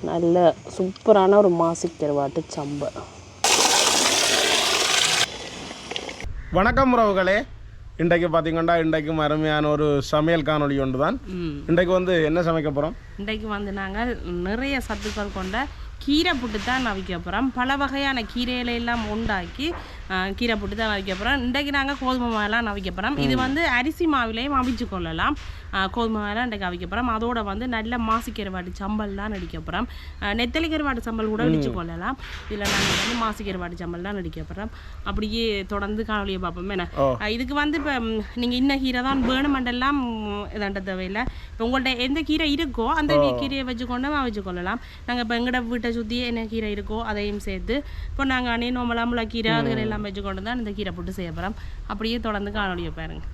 நல்ல சூப்பரான ஒரு மாசிக்கருவாட்டு சம்பல். வணக்கம் உறவுகளே, இன்றைக்கு பார்த்தீங்கன்னா இன்றைக்கும் அருமையான ஒரு சமையல் காணொலி ஒன்று தான். இன்றைக்கு வந்து என்ன சமைக்க போகிறோம்? இன்றைக்கு வந்து நாங்கள் நிறைய சத்துக்கள் கொண்ட கீரை புட்டு தான் அவிக்க போகிறோம். பல வகையான கீரையிலெல்லாம் உண்டாக்கி கீரை புட்டு தான் அவிக்க போகிறோம். இன்றைக்கு நாங்கள் கோதுமை மாவெல்லாம் அவிக்க போகிறோம். இது வந்து அரிசி மாவிலையும் அவிச்சு கொள்ளலாம். கோதுமை மாவெல்லாம் இன்றைக்கு அவிக்க போகிறோம். அதோட வந்து நல்ல மாசிக்கருவாட்டு சம்பல் தான் அடிக்க போகிறோம். நெத்தலி கருவாட்டு சம்பல் கூட அடித்து கொள்ளலாம். இதில் நாங்கள் வந்து மாசிக்கருவாட்டு சம்பல் தான் அடிக்க போகிறோம். அப்படியே தொடர்ந்து காணொலியை பார்ப்போம். என்ன இதுக்கு வந்து இப்போ நீங்கள் இன்ன கீரை தான் வேணுமெண்டெல்லாம் இதாண்ட தேவையில்லை. இப்போ உங்கள்கிட்ட எந்த கீரை இருக்கோ அந்த கீரையை வச்சுக்கொண்டு அவிச்சு கொள்ளலாம். நாங்கள் இப்போ எங்கள்ட வீட்டை சுற்றி என்ன கீரை இருக்கோ அதையும் சேர்த்து இப்போ நாங்கள் நோம்பலாம் முளைக்கீரை அதுகள் எல்லாம் வச்சுக்கொண்டு தான் இந்த கீரை போட்டு செய்ய போகிறோம். அப்படியே தொடர்ந்து காணொலியை பாருங்க.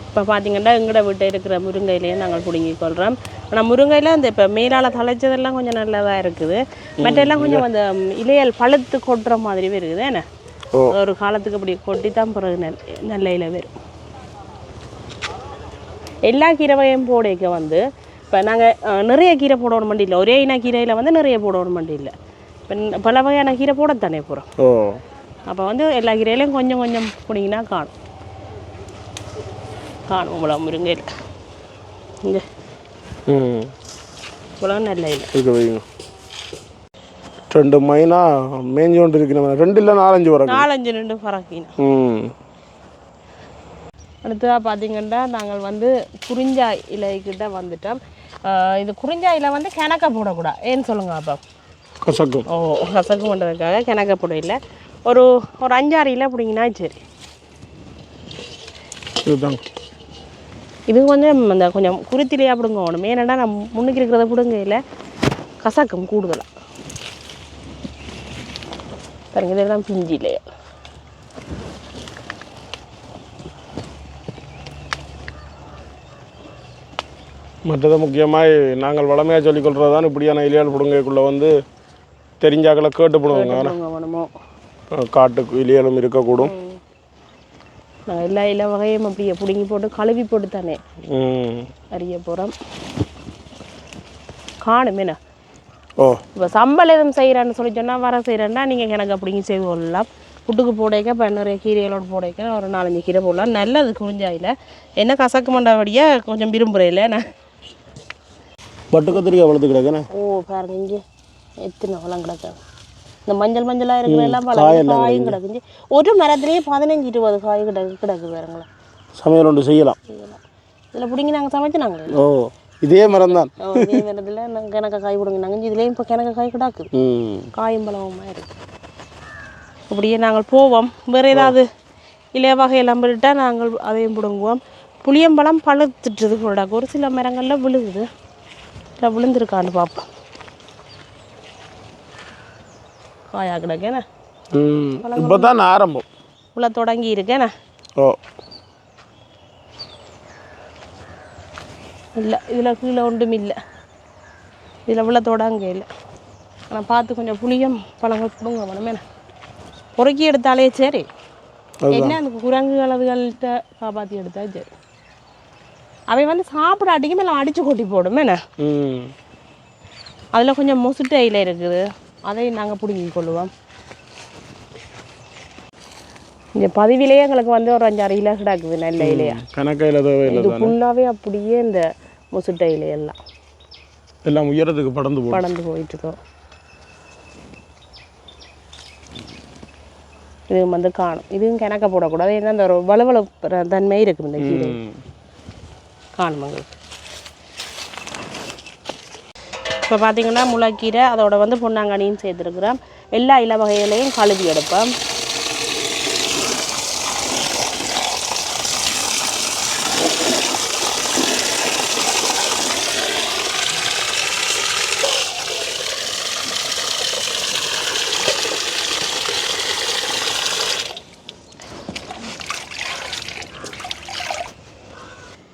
இப்போ பார்த்தீங்கன்னா எங்கள்ட வீட்டை இருக்கிற முருங்கையிலேயே நாங்கள் பிடுங்கி கொள்கிறோம். ஆனால் முருங்கையில் அந்த இப்போ மேலால் தலைச்சதெல்லாம் கொஞ்சம் நல்லதாக இருக்குது. மற்றெல்லாம் கொஞ்சம் அந்த இலையல் பழுத்து கொட்டுற மாதிரியே இருக்குது. என்ன ஒரு காலத்துக்கு அப்படி கொட்டி தான் பிறகு நல்ல இலை வரும். எல்லா கீரை வகையும் போடைக்க வந்து இப்போ நாங்கள் நிறைய கீரை போடணும் மண்டி இல்லை. ஒரே இன கீரையில் வந்து நிறைய போடணும் மண்டி இல்லை. இப்போ பல வகையான கீரை போடத்தானே போகிறோம். அப்போ வந்து எல்லா கீரையிலையும் கொஞ்சம் கொஞ்சம் பிடிங்கினா காணும் இவ்வளோ முருங்கையில் இங்கே இவ்வளோ நல்ல இல்லை. 2 மைனா மேஞ்சி கொண்டு இருக்கிற 2 இல்லை 4 வரும். 4-5 பறக்கினா. அடுத்ததாக பார்த்தீங்கன்னா நாங்கள் வந்து குறிஞ்சாய் இலைக்கிட்ட வந்துட்டோம். இது குறிஞ்சாய் இலை வந்து கிணக்க போடக்கூடாது. ஏன்னு சொல்லுங்க அப்போ கசக்கும். கசக்கு பண்ணுறதுக்காக கிணக்க போட இல்லை. ஒரு 5-6 இலை பிடிங்கினா சரி. இதுதான் இது கொஞ்சம் அந்த கொஞ்சம் குருத்திலேயே பிடுங்க வேணும். ஏன்னா நான் முன்னுக்கு இருக்கிறத பிடுங்க இல்லை கசக்கும் கூடுதலாக. பாருங்க இதெல்லாம் பிஞ்சி இல்லையா. மற்றது முக்கியமாக நாங்கள் வளமையாக சொல்லிக்கொள்கிறது தான் இப்படியான இலையால் பிடுங்கைக்குள்ளே வந்து தெரிஞ்சாக்களை கேட்டு பிடுங்குங்க. காட்டுக்கு இலையாலும் இருக்கக்கூடும். நாங்கள் எல்லா இலை வகையும் அப்படியே பிடுங்கி போட்டு கழுவி போட்டு தானே அறிய போகிறோம். காணும் என்ன இப்போ சம்பல் எதுவும் செய்கிறான்னு சொல்லி சொன்னால் வர செய்கிறேன்னா நீங்கள் எனக்கு அப்படிங்க செய்து கொள்ளலாம். புட்டுக்கு போடைக்க இப்போ நிறைய கீரைகளோடு போடைக்க ஒரு 4-5 கீரை போடலாம். நல்லது குறிஞ்சாயில் என்ன கசக்கு மண்டபடியாக கொஞ்சம் விரும்புகிறேன். நான் பட்டு கத்திரிக்காய் வளர்த்து கிடக்குண்ணே. பாருங்க இங்கே எத்தனை வளம் கிடக்காது. இந்த மஞ்சளாக இருக்கிற எல்லாம் காயும் கிடக்குஞ்சு. ஒரு மரத்துலேயே 15-20 காய் கிடக்கு பாருங்களேன். சமையல் ஒன்று செய்யலாம். இதில் பிடிங்கி நாங்கள் சமைச்சு நாங்கள் இதே மரம் தான். இதே மரத்தில் நாங்கள் கிணக்க காய் பிடுங்கினாங்க. இதுலேயும் இப்போ கிணக்க காய் கிடக்கு. காயும் பழமாக இருக்குது. அப்படியே நாங்கள் போவோம். வேறு ஏதாவது இலைய வகையெல்லாம் போட்டுட்டால் நாங்கள் அதையும் பிடுங்குவோம். புளியம்பழம் பழுத்துட்டுது கூடாது. ஒரு சில மரங்களில் விழுகுது. இல்லை விழுந்துருக்கான்னு பார்ப்போம். காயா கிடக்கேண்ணே. இப்போ தான் ஆரம்பம் உள்ள தொடங்கி இருக்கேண்ணே. இல்லை இதில் கீழே ஒன்றும் இல்லை. இதில் உள்ள தொடங்க இல்லை. ஆனால் பார்த்து கொஞ்சம் புளியம் பழங்கள் பிடுங்க வேணுமேண்ணே. பொறுக்கி எடுத்தாலே சரி. என்ன அந்த குரங்கு அளவுகள்கிட்ட காப்பாற்றி எடுத்தா சரி. அவை வந்து சாப்பிட அடிக்க மேலே அடித்து கொட்டி போடும். என்ன அதில் கொஞ்சம் முசுட்டு இலை இருக்குது. அதையும் நாங்கள் பிடுங்கி கொள்ளுவோம். இந்த பதிவிலேயே எங்களுக்கு வந்து ஒரு 5-6 இலை கிடக்குது நல்ல இலையா. இது ஃபுல்லாகவே அப்படியே இந்த முசுட்ட இலையெல்லாம் எல்லாம் உயரத்துக்கு படந்து போயிட்டு இருக்கோம். இது வந்து காணும். இதுவும் கிணக்க போடக்கூடாது. ஏன்னா அந்த ஒரு வலுவலு தன்மை இருக்குது இந்த கீரை காணும் எங்களுக்கு. இப்போ பார்த்தீங்கன்னா முளைக்கீரை அதோட வந்து பொன்னாங்கண்ணியும் சேர்த்துருக்குறோம். எல்லா இலை வகைகளையும் கழுவி எடுப்போம்.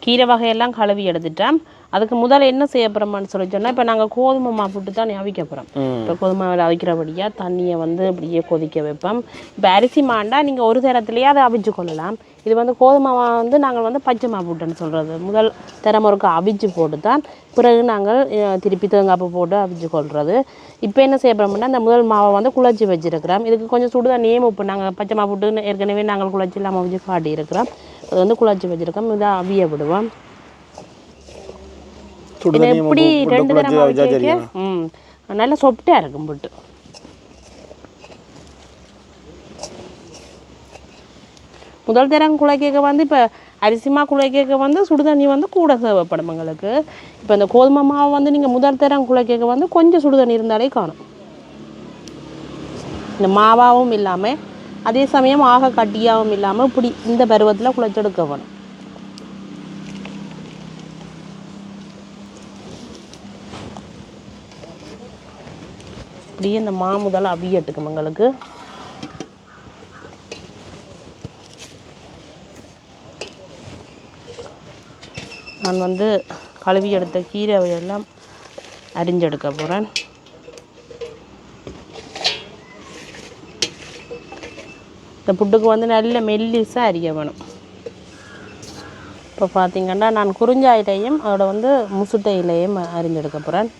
கீரை வகையெல்லாம் கழுவி எடுத்துட்டோம். அதுக்கு முதல்ல என்ன செய்ய போகிறோம்னு சொல்லி சொன்னால் இப்போ நாங்கள் கோதுமை மாவு புட்டு தான் அவிக்க போகிறோம். இப்போ கோதுமை மாவில் அவிக்கிறபடியாக தண்ணியை வந்து அப்படியே கொதிக்க வைப்போம். இப்போ அரிசி மாண்டா நீங்கள் ஒரு தரத்துலேயே அதை அவிச்சு கொள்ளலாம். இது வந்து கோதுமை மாவு வந்து நாங்கள் வந்து பச்சை மாவு புட்டுன்னு சொல்கிறது. முதல் திறமுறைக்கு அவிச்சு போட்டு தான் பிறகு நாங்கள் திருப்பி தேங்காய்ப்பு போட்டு அவிச்சு கொள்வது. இப்போ என்ன செய்ய போகிறோம்னா இந்த முதல் மாவை வந்து குழச்சி வச்சுருக்கிறோம். இதுக்கு கொஞ்சம் சுடு தண்ணியே உப்பு நாங்கள் பச்சை மாவு புட்டு ஏற்கனவே நாங்கள் குழச்சி இல்லாமல் அவிச்சு காட்டியிருக்கிறோம். அது வந்து குழச்சி வச்சுருக்கோம். இதை அவிய விடுவோம். எப்படி 2 தடவை அவிக்க நல்லா சொப்டாக இருக்கும் புட்டு. முதல் தரம் குழைக்க வந்து இப்போ அரிசிமா குழைக்க வந்து சுடுதண்ணி வந்து கூட தேவைப்படும் எங்களுக்கு. இப்போ இந்த கோதுமை மாவு வந்து நீங்கள் முதல் தரம் குழைக்க வந்து கொஞ்சம் சுடுதண்ணி இருந்தாலே காணும். இந்த மாவாகவும் இல்லாமல் அதே சமயம் ஆக கட்டியாகவும் இல்லாமல் இப்படி இந்த பருவத்தில் குழைச்செடுக்க வேணும். இப்படியே இந்த முதல்ல அவியட்டுக்கும் எங்களுக்கு. நான் வந்து கழுவி எடுத்த கீரை எல்லாம் அரிஞ்செடுக்க போகிறேன். இந்த புட்டுக்கு வந்து நல்ல மெல்லிசாக அரிய வேணும். இப்போ பார்த்திங்கன்னா நான் குறிஞ்சாயிலையும் அதோட வந்து முசுட்டையிலையும் அரிஞ்செடுக்க போகிறேன்.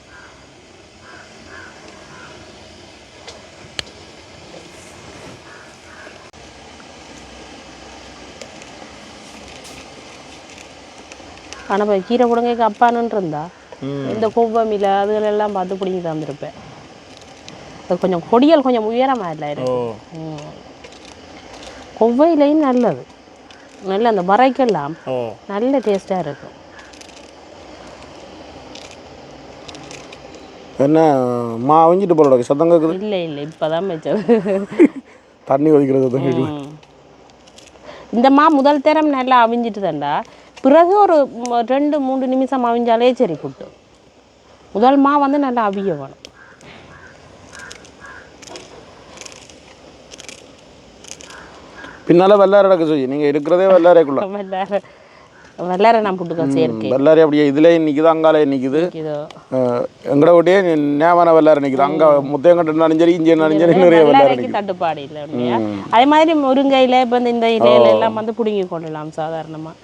ஆனால் இப்போ கீரை புடுங்கைக்கு அப்பானுன்னு இருந்தா இந்த கொவ்வமில அதுகளெல்லாம் பார்த்து பிடிங்கி தந்துருப்பேன். அது கொஞ்சம் கொடியல் கொஞ்சம் உயரமாக இல்லை கொவ்வையிலையும் நல்லது. நல்ல அந்த வரைக்கெல்லாம் நல்ல டேஸ்ட்டாக இருக்கும். என்ன அவிஞ்சிட்டு போகிற சத்தம் கேட்குது? இல்லை இப்போ தான் வச்சது தண்ணி கொதிக்கிறது. இந்த முதல் தரம் நல்லா அவிஞ்சிட்டு தாண்டா. பிறகு ஒரு 2-3 நிமிஷம் அவிஞ்சாலே சரி புட்டு. முதல் வந்து நல்லா அவிய வேணும். பின்னால் வெள்ளாரை நடக்க சொல்லி நீங்கள் இருக்கிறதே வெள்ளாரைக்குள்ள. வெள்ளாரை நான் புட்டுக்க சேர்க்கேன். வெள்ளாரை அப்படியே இதுலேயே நிற்குது, அங்காலே நிற்குது. எங்கட விட்டே ஞாபகம் வெள்ளாரை நிற்குது. அங்கே முத்தையங்கட்டு நனைஞ்சரி இஞ்சி நனைஞ்சரி நிறைய வெள்ளாரைக்கு தட்டுப்பாடு இல்லை. அதே மாதிரி முருங்கையில் இப்போ இந்த இலையில எல்லாம் வந்து பிடுங்கி கொள்ளலாம் சாதாரணமாக.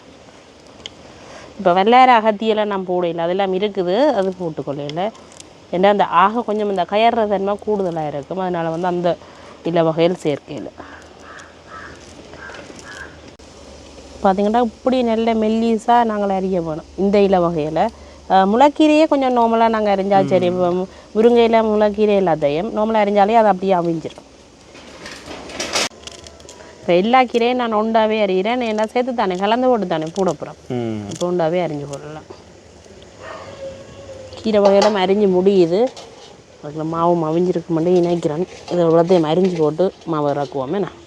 இப்போ வெள்ளாரை அகத்தியெல்லாம் நான் போடல, அதெல்லாம் இருக்குது, அது போட்டுக்கொள்ளையில. ஏன்னா அந்த கொஞ்சம் இந்த கயற தன்மை கூடுதலாக இருக்கும். அதனால் வந்து அந்த இலை வகையில் சேர்க்கையில் பார்த்திங்கன்னா இப்படி நல்ல மெல்லிஸாக நாங்கள் அரிய வேணும். இந்த இலை வகையில் முளைக்கீரையே கொஞ்சம் நார்மலாக நாங்கள் அரிஞ்சால் சரி. முருங்கையில் முளைக்கீரை எல்லாத்தையும் நார்மலாக அரிஞ்சாலே அது அப்படியே அவிஞ்சிடும். இப்போ எல்லா கீரையும் நான் ஒண்டாவே அறிகிறேன். என்ன சேர்த்து தானே கலந்து போட்டு தானே போட போகிறோம். இப்போ ஒண்டாவே அரிஞ்சு போடலாம். கீரை வகையெல்லாம் அரிஞ்சு முடியுது. அதில் மாவும் அவிஞ்சிருக்க மட்டும் இணைக்கிறேன். இதை உலகத்தையும் அரிஞ்சு போட்டு மாவு இறக்குவோமே. நான்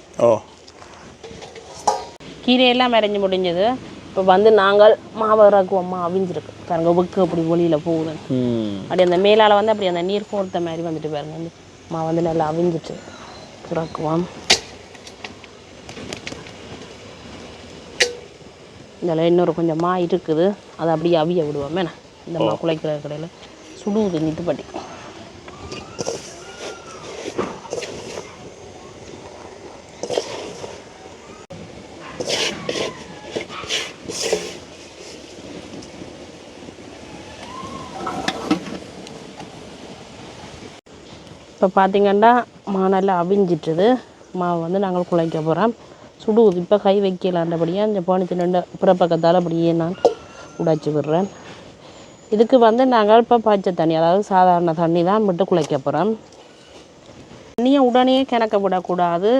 கீரையெல்லாம் அரிஞ்சு முடிஞ்சது. இப்போ வந்து நாங்கள் மாவு இறக்குவோம்மா அவிஞ்சிருக்கு பாருங்க. உப்பு அப்படி ஒளியில் போகுது. அப்படி அந்த மேலால் வந்து அப்படி அந்த நீர் கோர்த்த மாதிரி வந்துட்டு பாருங்க. மாவு வந்து நல்லா அவிஞ்சிட்டு இறக்குவோம். இதில் இன்னொரு கொஞ்சம் இருக்குது, அதை அப்படியே அவிய விடுவோமே. இந்த குழைக்கிற கடையில் சுடுவது நித்துப்பட்டி. இப்போ பார்த்திங்கன்னா நல்லா அவிஞ்சிட்டுது. மாவு வந்து நாங்கள் குழைக்க போகிறோம். சுடுவது இப்போ கை வைக்கலாண்டபடியாக இந்த பானிச்சு 2 புறப்பக்கத்தால் அப்படியே நான் உடைச்சி விடுறேன். இதுக்கு வந்து நாங்கள் இப்போ பச்சை தண்ணி, அதாவது சாதாரண தண்ணி தான் விட்டு குழைக்க போகிறோம். தண்ணியை உடனே கிணக்க விடக்கூடாது.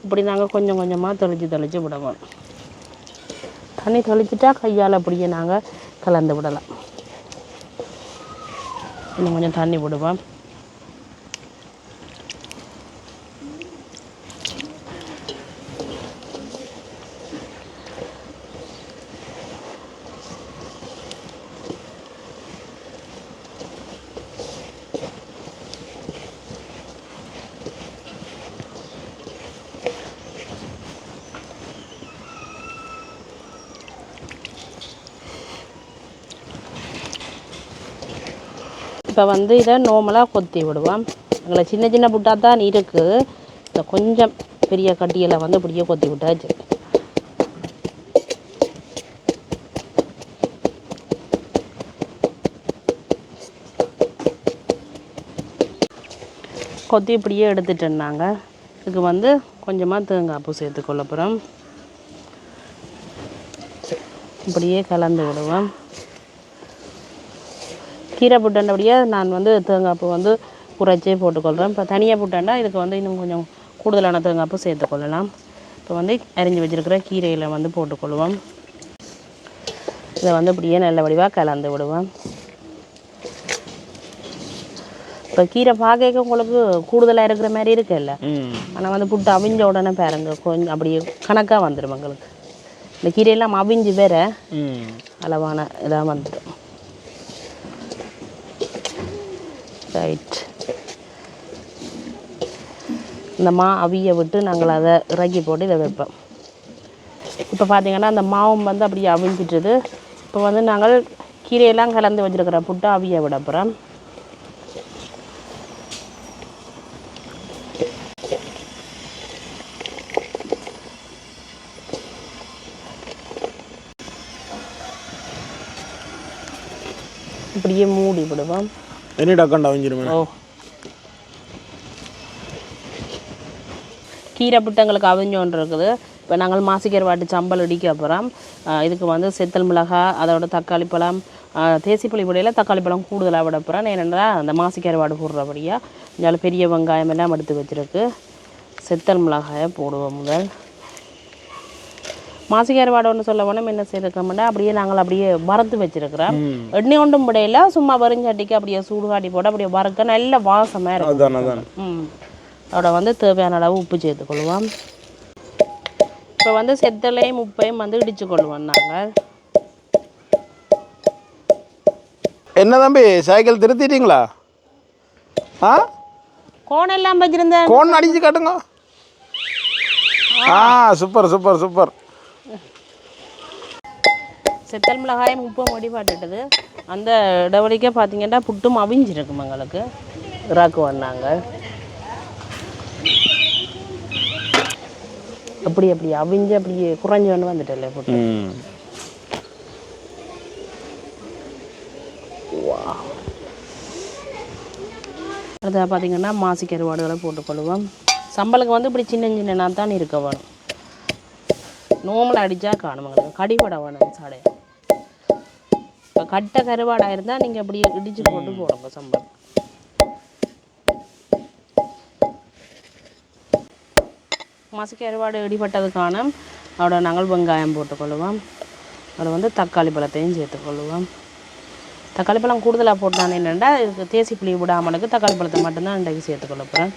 இப்படி நாங்கள் கொஞ்சம் கொஞ்சமாக தெளித்து விடுவோம். தண்ணி தெளிச்சிட்டா கையால் அப்படியே நாங்கள் கலந்து விடலாம். இன்னும் கொஞ்சம் தண்ணி விடுவோம். இப்போ வந்து இதை நார்மலாக கொத்தி விடுவோம். எங்களை சின்ன சின்ன புட்டாக தான் இருக்குது. இந்த கொஞ்சம் பெரிய கட்டியில் வந்து இப்படியே கொத்தி விட்டாச்சு. கொத்தி இப்படியே எடுத்துட்டேன்னாங்க. இதுக்கு வந்து கொஞ்சமாக தேங்காய் பூ சேர்த்துக்கொள்ள போகிறோம். இப்படியே கலந்து விடுவேன். கீரை புட்டண்டபடியே நான் வந்து தேங்காய் பூ வந்து குறைச்சே போட்டுக்கொள்கிறேன். இப்போ தனியாக புட்டண்டா இதுக்கு வந்து இன்னும் கொஞ்சம் கூடுதலான தேங்காய் பூ சேர்த்துக்கொள்ளலாம். இப்போ வந்து அரிஞ்சு வச்சுருக்கிற கீரையில் வந்து போட்டுக்கொள்வோம். இதை வந்து இப்படியே நல்ல வடிவாக கலந்து விடுவேன். இப்போ கீரை பார்க்க உங்களுக்கு கூடுதலாக இருக்கிற மாதிரி இருக்குல்ல, ஆனால் வந்து புட்டு அவிஞ்ச உடனே பாருங்க கொஞ்சம் அப்படியே கணக்காக வந்துடும் எங்களுக்கு. இந்த கீரையெல்லாம் அவிஞ்சு வேற அளவான இதாக வந்துடும். ரைட். இந்த அவியை விட்டு நாங்கள் அதை இறக்கி போட்டு இதை வைப்போம். இப்போ பார்த்தீங்கன்னா அந்த மாவும் வந்து அப்படியே அவிஞ்சிட்டுது. இப்போ வந்து நாங்கள் கீரையெல்லாம் கலந்து வச்சுருக்கிற புட்டு அவிய விட போகிறோம். இப்படியே மூடி விடுவோம். ஓ, கீரை புட்டங்களுக்கு அவிஞ்சோன்று இருக்குது. இப்போ நாங்கள் மாசிக்கர் வாட்டு சம்பல் இடிக்க போகிறோம். இதுக்கு வந்து செத்தல் மிளகாய், அதோட தக்காளி பழம், தேசிப்புளி பொடியில் தக்காளி பழம் கூடுதலாக விட போகிறேன். ஏனென்னா அந்த மாசிக்கர் வாடு போடுறபடியாக இதில் பெரிய வெங்காயம் எல்லாம் எடுத்து வச்சுருக்கு. செத்தல் மிளகாயை போடுவோம். முதல் மாசிக்கார வாடை ஒன்று சொல்ல போனோம் என்ன செய்திருக்கோம்னா அப்படியே நாங்கள் அப்படியே வறுத்து வச்சுருக்கிறோம். எண்ணெய் ஒன்றும் முடியல, சும்மா வெறுஞ்சட்டிக்கு அப்படியே சூடு காட்டி போட்டு அப்படியே வறுக்க நல்ல வாசமாக இருக்கும். அதோட வந்து தேவையான அளவு உப்பு சேர்த்துக்கொள்வோம். இப்போ வந்து செத்தலையும் உப்பையும் வந்து இடிச்சு கொள்வோம் நாங்கள். என்ன தம்பி சைக்கிள் திருத்திட்டீங்களா? கோன் எல்லாம் வச்சிருந்தேன். கோன் அடிச்சு காட்டுங்க. Super super super. செத்தல் மிளகாயும் உப்பும் வடிபாட்டுட்டுது. அந்த இடவழிக்க பார்த்தீங்கன்னா புட்டும் அவிஞ்சிருக்கும் எங்களுக்கு. இறாக்கு வந்தாங்க அப்படி அப்படி அவிஞ்சு அப்படியே குறைஞ்சி வந்து வந்துட்டல புட்டு. அடுத்த பார்த்தீங்கன்னா மாசி கருவாடுகளை போட்டுக்கொள்வோம். சம்பளுக்கு வந்து இப்படி சின்ன சின்ன தான் இருக்க வேணும். நோமலை அடித்தா காணுங்க கடிவடை வேணும் சாடை. இப்போ கட்டை கருவாடாக இருந்தால் நீங்கள் அப்படி இடித்து போட்டு போடுங்க சம்பல். மாசி கருவாடு இடிப்பட்டதுக்கான அதோட நாங்கள் வெங்காயம் போட்டுக்கொள்வோம். அதில் வந்து தக்காளி பழத்தையும் சேர்த்துக்கொள்வோம். தக்காளி பழம் கூடுதலாக போட்டான் என்னென்னா இதுக்கு தேசி புளி விடாமலுக்கு தக்காளி பழத்தை மட்டும்தான் இன்றைக்கு சேர்த்துக்கொள்ள போகிறேன்.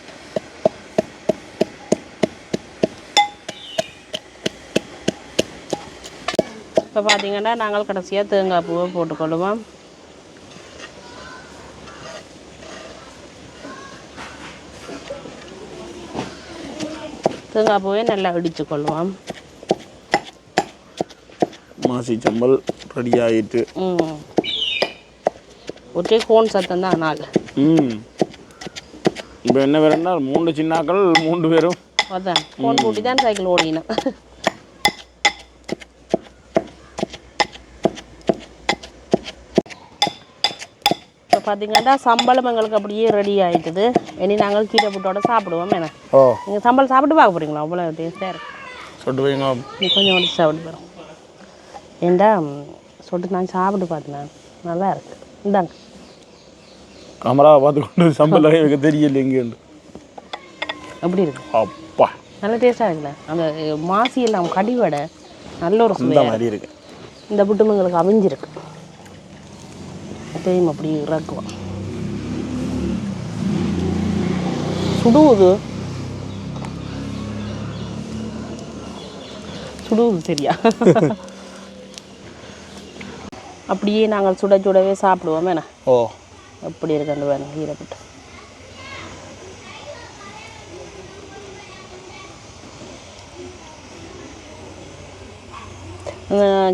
இப்போ பார்த்தீங்கன்னா நாங்கள் கடைசியாக தேங்காய் பூவை போட்டுக்கொள்வோம். தேங்காய் பூவை நல்லா இடிச்சுக்கொள்வோம். மாசி சம்பல் ரெடி ஆகிட்டு. ஒரே கோன் சத்தம் தான் நாள். இப்போ என்ன வேறுன்னா 3 சின்னாக்கள் 3 பேரும் அதான் கோன் கூட்டி தான் சைக்கிள் ஓடினேன். இப்போ பார்த்தீங்கன்னா சம்பளம் எங்களுக்கு அப்படியே ரெடி ஆகிட்டுது. இனி நாங்கள் கீரை புட்டோட சாப்பிடுவோம். என்ன நீங்கள் சம்பளம் சாப்பிட்டு பார்க்க போகிறீங்களா? அவ்வளோ டேஸ்ட்டாக இருக்கும். சொட்டு வைங்க. நீ கொஞ்சம் வந்து சாப்பிட்டு போகிறோம். ஏண்டா சொட்டு நான் சாப்பிட்டு பார்த்தேன், நல்லா இருக்கு. இந்தாங்க கேமராவை பார்த்துக்கொண்டு சம்பளம் வைக்க தெரியல எங்கேண்டு எப்படி இருக்கு. அப்பா நல்ல டேஸ்ட்டாக இருக்குல்ல. அந்த மாசி எல்லாம் கடிவடை நல்ல ஒரு சுவை மாதிரி இருக்கு. இந்த புட்டும் எங்களுக்கு அவிஞ்சிருக்கு. அதையும் அப்படி இறக்குவோம். சுடுவது சரியா? அப்படியே நாங்கள் சுட சுடவே சாப்பிடுவோம். என்ன அப்படி இருக்கு அந்த வேணும் கீரை புட்டு.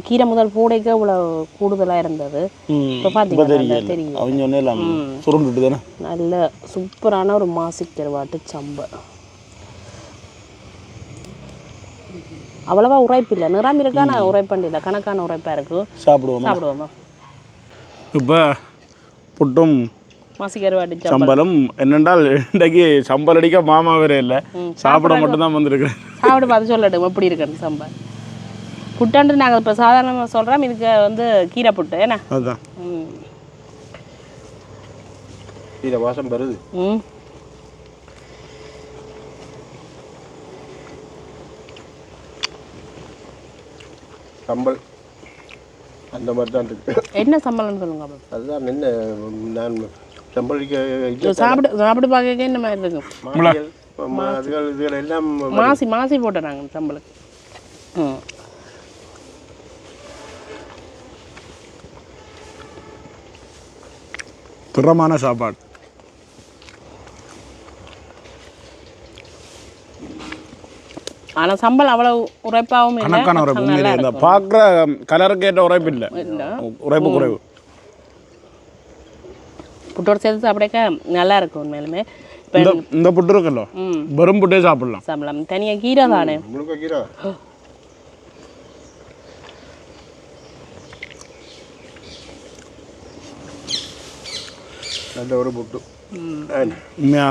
கீரை முதல் பூடைக்கு இவ்வளோ கூடுதலாக இருந்தது. இப்போ பார்த்தீங்கன்னா தெரியும் நல்ல சூப்பரான ஒரு மாசிக்கருவாட்டு சம்பல். அவ்வளவா உரைப்பு இல்லை, நிறம் இருக்கா. நான் உரைப்பண்டில்லை, கணக்கான உரைப்பாக இருக்குது. சாப்பிடுவோமா? இப்போ புட்டும் மாசி கருவாட்டு சம்பல் சம்பளம் என்னென்றால் இன்றைக்கு சம்பல் அடிக்க மாமா வேற இல்லை, சாப்பிட மட்டும்தான் வந்திருக்கு. சாப்பிட பார்த்து சொல்லட்டும் எப்படி இருக்குன்னு சம்பல். புட்டாண்டு நாங்கள் இப்போ சாதாரணமாக சொல்கிறோம், இதுக்கு வந்து கீரை புட்டு ஏன்னா அதுதான் கீரை வாசம் வருது. சம்பல் அந்த மாதிரி தான் இருக்கு. என்ன சம்பளம்னு சொல்லுங்க. அதுதான் என்ன நான் சம்பளிக்க சாப்பிட்டு பார்க்க என்ன மாதிரி இருக்கும். அதுகள் எல்லாம் மாசி போட்டுறாங்க சம்பளுக்கு. திறமான சாப்பாடு. ஆனால் சம்பளம் அவ்வளோ உரைப்பாகவும் இல்லை, கணக்கான உரைப்பு. இந்த பார்க்குற கலருக்கு ஏற்ற உரைப்பு இல்லை, உரைப்பு குறைவு. புட்டோடு சேர்த்து சாப்பிடக்க நல்லா இருக்கும் உண்மையிலுமே. இந்த புட்டு இருக்குல்ல, வெறும் புட்டே சாப்பிடலாம். தனியாக கீரை தானே, முழுக்க கீரை. நல்ல ஒரு புட்டு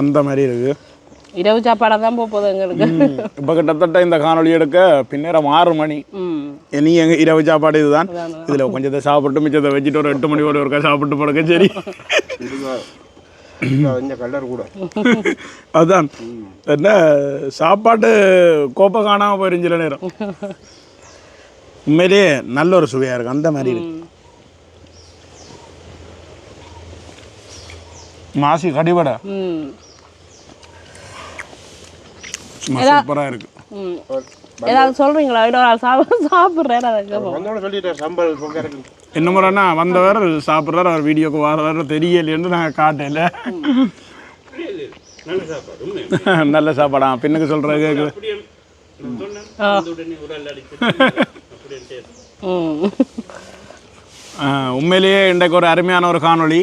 அந்த மாதிரி இருக்கு. இரவு சாப்பாடாக தான் போகுது எங்களுக்கு. இப்போ கிட்டத்தட்ட இந்த காணொலி எடுக்க பின்னேரம் 6 மணி. இனி எங்கள் இரவு சாப்பாடு இதுதான். இதில் கொஞ்சத்தை சாப்பிட்டு மிச்சத்தை வச்சுட்டு ஒரு 8 மணி ஒருக்கா சாப்பிட்டு படுக்க. சரி, கலர் கூட அதுதான் என்ன சாப்பாட்டு கோப்பை காணாமல் போயிரும் சில நேரம். உண்மையிலேயே நல்ல ஒரு சுவையாக இருக்கும் அந்த மாதிரி இருக்கு. மாசி கடிவடை சூப்பராக இருக்கு. ஏதாவது சொல்றீங்களா? சாப்பிட்றேன் என்ன முறைன்னா வந்தவர் சாப்பிட்றாரு, அவர் வீடியோக்கு வர தெரியலேன்னு நாங்கள் காட்டல. நல்ல சாப்பாடா பின்னுக்கு சொல்ற கேட்குது. உண்மையிலேயே இன்றைக்கு ஒரு அருமையான ஒரு காணொளி.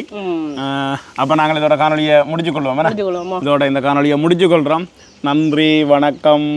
அப்போ நாங்கள் இதோட காணொலியை முடிச்சுக்கொள்வோம். இதோட இந்த காணொலியை முடிச்சுக்கொள்கிறோம். நன்றி, வணக்கம்.